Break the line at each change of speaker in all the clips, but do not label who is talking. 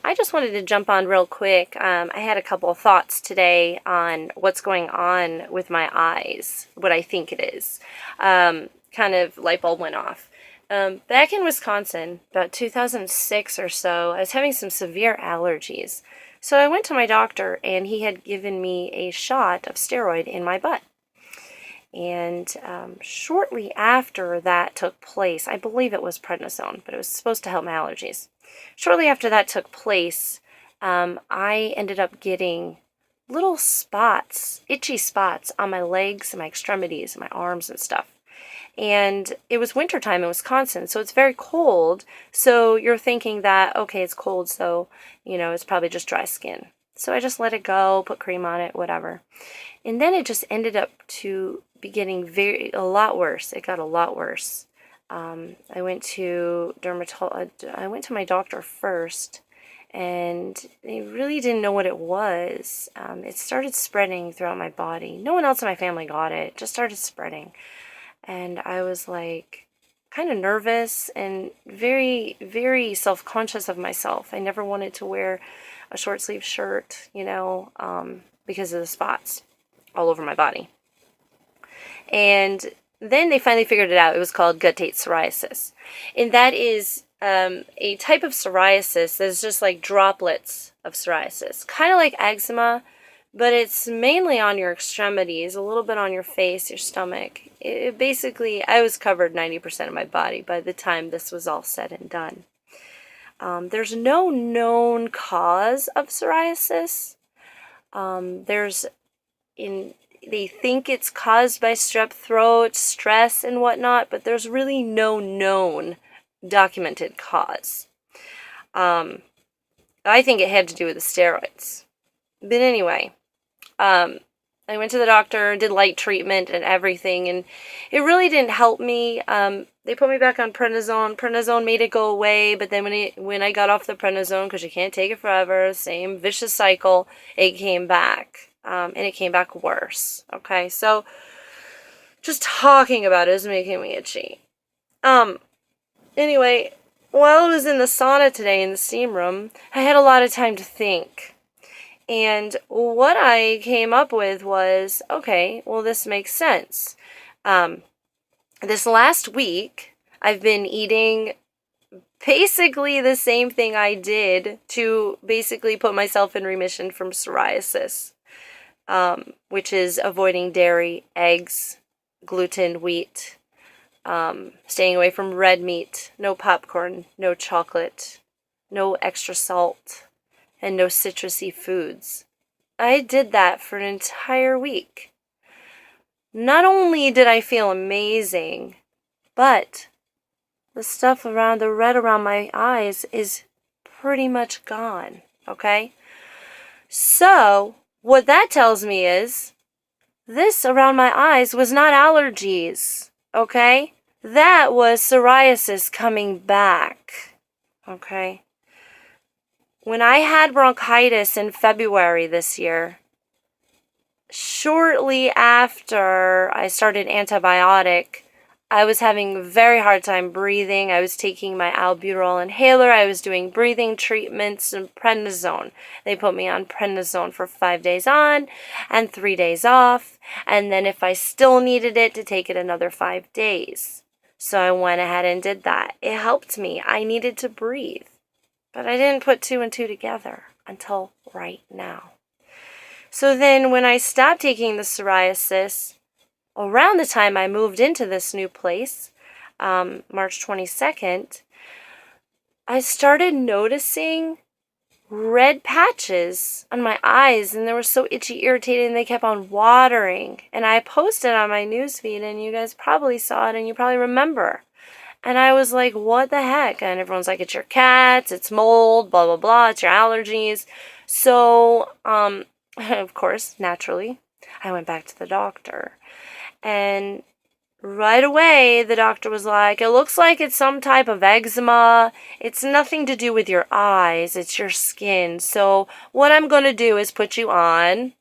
I just wanted to jump on real quick. I had a couple of thoughts today on what's going on with my eyes, what I think it is. Kind of light bulb went off. Back in Wisconsin, about 2006 or so, I was having some severe allergies. So I went to my doctor, and he had given me a shot of steroid in my butt. And shortly after that took place, I believe it was prednisone, but it was supposed to help my allergies. Shortly after that took place, I ended up getting little spots, itchy spots on my legs and my extremities and my arms and stuff. And it was wintertime in Wisconsin, so it's very cold. So you're thinking that, okay, it's cold, so, it's probably just dry skin. So I just let it go, put cream on it, whatever. And then it just ended up to be getting a lot worse. It got a lot worse. I went to I went to my doctor first, and they really didn't know what it was. It started spreading throughout my body. No one else in my family got it. It just started spreading. And I was like kind of nervous and very, very self-conscious of myself. I never wanted to wear a short sleeve shirt, because of the spots all over my body. And then they finally figured it out. It was called guttate psoriasis. And that is a type of psoriasis that's just like droplets of psoriasis. Kind of like eczema, but it's mainly on your extremities, a little bit on your face, your stomach. Basically, I was covered 90% of my body by the time this was all said and done. There's no known cause of psoriasis. They think it's caused by strep throat, stress, and whatnot, but there's really no known documented cause. I think it had to do with the steroids. But anyway, I went to the doctor, did light treatment and everything, and it really didn't help me. They put me back on prednisone. Prednisone made it go away, but then when I got off the prednisone, because you can't take it forever, same vicious cycle, it came back. And it came back worse. Okay, so just talking about it is making me itchy. Anyway, while I was in the sauna today in the steam room, I had a lot of time to think. And what I came up with was, okay, well, this makes sense. This last week, I've been eating basically the same thing I did to basically put myself in remission from psoriasis. Which is avoiding dairy, eggs, gluten, wheat, staying away from red meat, no popcorn, no chocolate, no extra salt, and no citrusy foods. I did that for an entire week. Not only did I feel amazing, but the stuff around the red around my eyes is pretty much gone, okay? So, what that tells me is this around my eyes was not allergies, okay? That was psoriasis coming back, okay? When I had bronchitis in February this year, shortly after I started antibiotic, I was having a very hard time breathing. I was taking my albuterol inhaler. I was doing breathing treatments and prednisone. They put me on prednisone for 5 days on and 3 days off. And then if I still needed it, to take it another 5 days. So I went ahead and did that. It helped me. I needed to breathe. But I didn't put 2 and 2 together until right now. So then when I stopped taking the psoriasis, around the time I moved into this new place, March 22nd, I started noticing red patches on my eyes, and they were so itchy, irritated, and they kept on watering. And I posted on my newsfeed, and you guys probably saw it, and you probably remember. And I was like, what the heck? And everyone's like, it's your cats, it's mold, blah, blah, blah, it's your allergies. So, of course, naturally, I went back to the doctor. And right away, the doctor was like, it looks like it's some type of eczema. It's nothing to do with your eyes. It's your skin. So what I'm going to do is put you on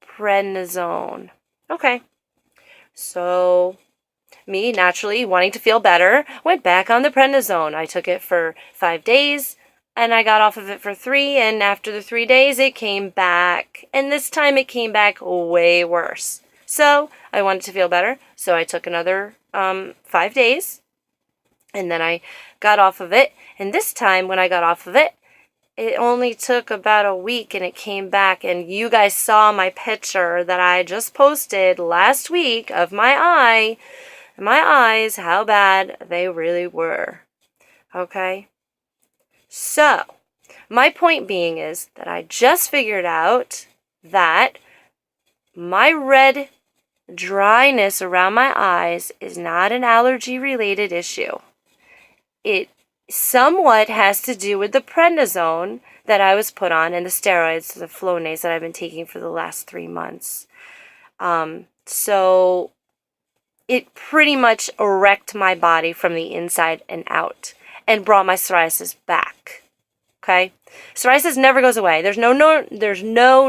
prednisone. Okay. So me, naturally wanting to feel better, went back on the prednisone. I took it for 5 days. and I got off of it for 3, and after the 3 days it came back, and this time it came back way worse. So I wanted to feel better, so I took another 5 days, and then I got off of it, and this time when I got off of it, it only took about a week and it came back, and you guys saw my picture that I just posted last week of my eyes, how bad they really were. Okay? So, my point being is that I just figured out that my red dryness around my eyes is not an allergy-related issue. It somewhat has to do with the prednisone that I was put on and the steroids, the Flonase that I've been taking for the last 3 months. So it pretty much wrecked my body from the inside and out and brought my psoriasis back. Okay? Psoriasis never goes away. There's no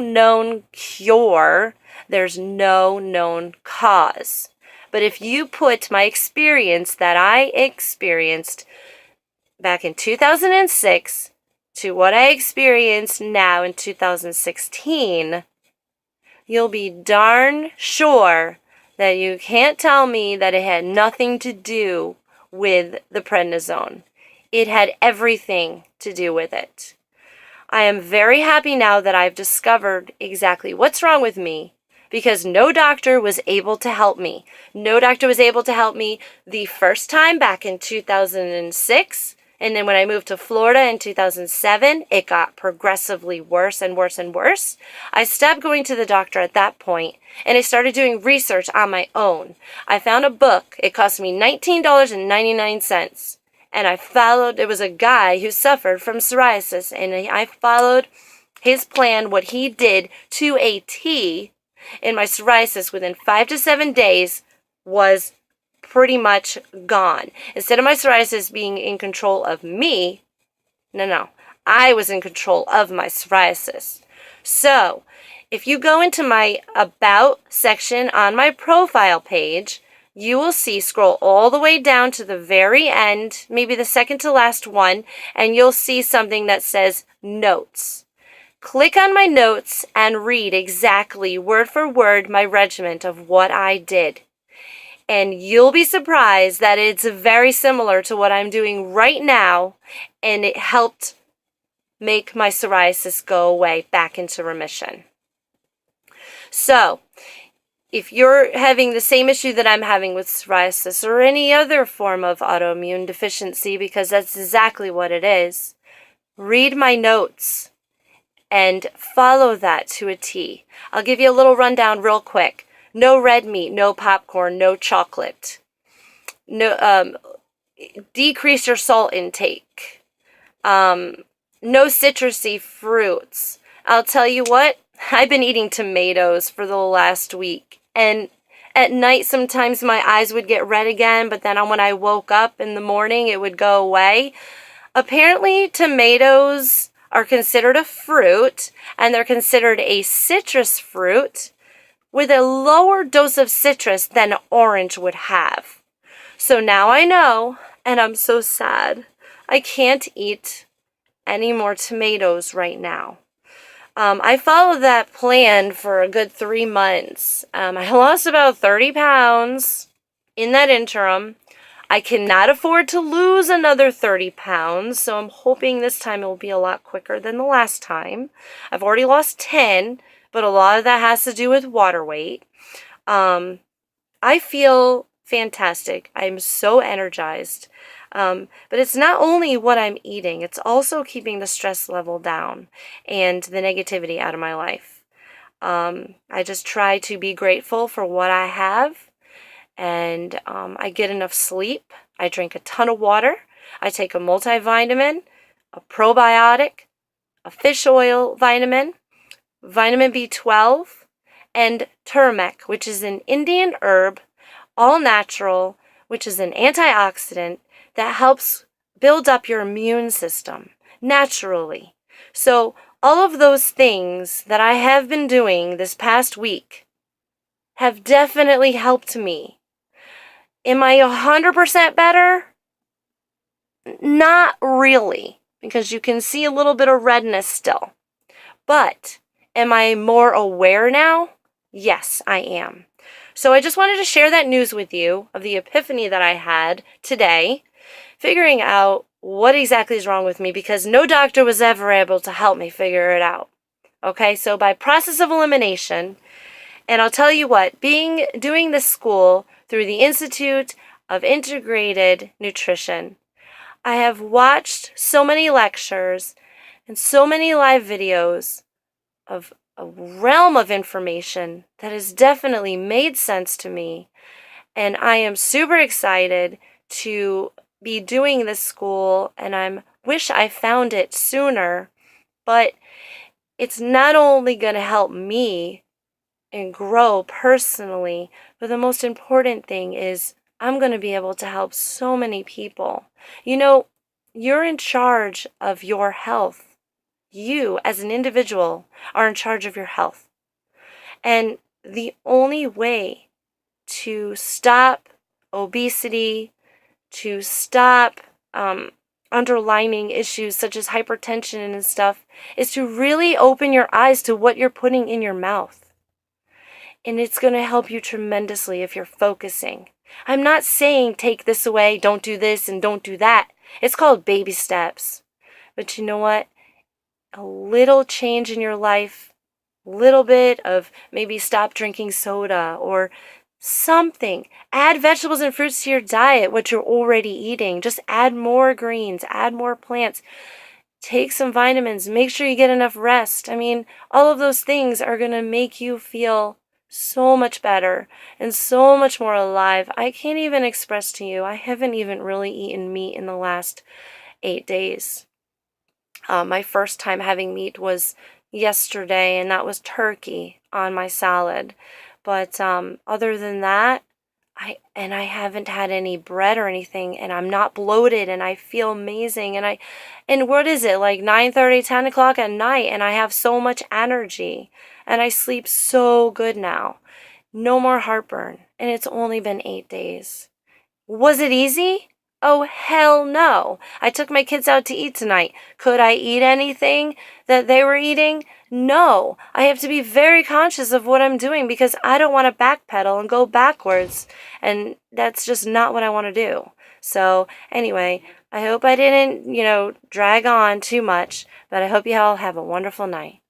known cure. There's no known cause. But if you put my experience that I experienced back in 2006 to what I experience now in 2016, you'll be darn sure that you can't tell me that it had nothing to do with the prednisone. It had everything to do with it. I am very happy now that I've discovered exactly what's wrong with me, because no doctor was able to help me. No doctor was able to help me the first time back in 2006. And then when I moved to Florida in 2007, it got progressively worse and worse and worse. I stopped going to the doctor at that point, and I started doing research on my own. I found a book. It cost me $19.99. And it was a guy who suffered from psoriasis, and I followed his plan, what he did to a T, and my psoriasis within 5 to 7 days was pretty much gone. Instead of my psoriasis being in control of me, no, I was in control of my psoriasis. So, if you go into my About section on my profile page, you will scroll all the way down to the very end, maybe the second to last one, and you'll see something that says Notes. Click on my notes and read exactly word for word my regimen of what I did. And you'll be surprised that it's very similar to what I'm doing right now, and it helped make my psoriasis go away back into remission. So, if you're having the same issue that I'm having with psoriasis or any other form of autoimmune deficiency, because that's exactly what it is, read my notes and follow that to a T. I'll give you a little rundown real quick. No red meat, no popcorn, no chocolate. No, decrease your salt intake. No citrusy fruits. I'll tell you what, I've been eating tomatoes for the last week. And at night, sometimes my eyes would get red again, but then when I woke up in the morning, it would go away. Apparently, tomatoes are considered a fruit, and they're considered a citrus fruit with a lower dose of citrus than orange would have. So now I know, and I'm so sad. I can't eat any more tomatoes right now. I followed that plan for a good 3 months. I lost about 30 pounds in that interim. I cannot afford to lose another 30 pounds, so I'm hoping this time it will be a lot quicker than the last time. I've already lost 10, but a lot of that has to do with water weight. I feel fantastic. I'm so energized. But it's not only what I'm eating, it's also keeping the stress level down and the negativity out of my life. I just try to be grateful for what I have, and I get enough sleep. I drink a ton of water. I take a multivitamin, a probiotic, a fish oil vitamin, vitamin B12, and turmeric, which is an Indian herb, all natural, which is an antioxidant that helps build up your immune system naturally. So all of those things that I have been doing this past week have definitely helped me. Am I 100% better? Not really. because you can see a little bit of redness still. But am I more aware now? Yes, I am. So I just wanted to share that news with you of the epiphany that I had today, figuring out what exactly is wrong with me, because no doctor was ever able to help me figure it out. Okay, so by process of elimination, and I'll tell you what, doing this school through the Institute of Integrated Nutrition, I have watched so many lectures and so many live videos of a realm of information that has definitely made sense to me. And I am super excited to be doing this school, and I wish I found it sooner. But it's not only going to help me and grow personally, but the most important thing is I'm going to be able to help so many people. You know, you're in charge of your health. You, as an individual, are in charge of your health. And the only way to stop obesity, to stop underlying issues such as hypertension and stuff, is to really open your eyes to what you're putting in your mouth. And it's going to help you tremendously if you're focusing. I'm not saying take this away, don't do this, and don't do that. It's called baby steps. But you know what? A little change in your life, little bit of maybe stop drinking soda or something. Add vegetables and fruits to your diet, what you're already eating. Just add more greens, add more plants. Take some vitamins, make sure you get enough rest. I mean, all of those things are going to make you feel so much better and so much more alive. I can't even express to you, I haven't even really eaten meat in the last 8 days. My first time having meat was yesterday, and that was turkey on my salad. But other than that, I haven't had any bread or anything, and I'm not bloated, and I feel amazing. And what is it, like 9:30, 10 o'clock at night, and I have so much energy, and I sleep so good now. No more heartburn, and it's only been 8 days. Was it easy? Oh, hell no. I took my kids out to eat tonight. Could I eat anything that they were eating? No. I have to be very conscious of what I'm doing because I don't want to backpedal and go backwards. And that's just not what I want to do. So, anyway, I hope I didn't, drag on too much, but I hope you all have a wonderful night.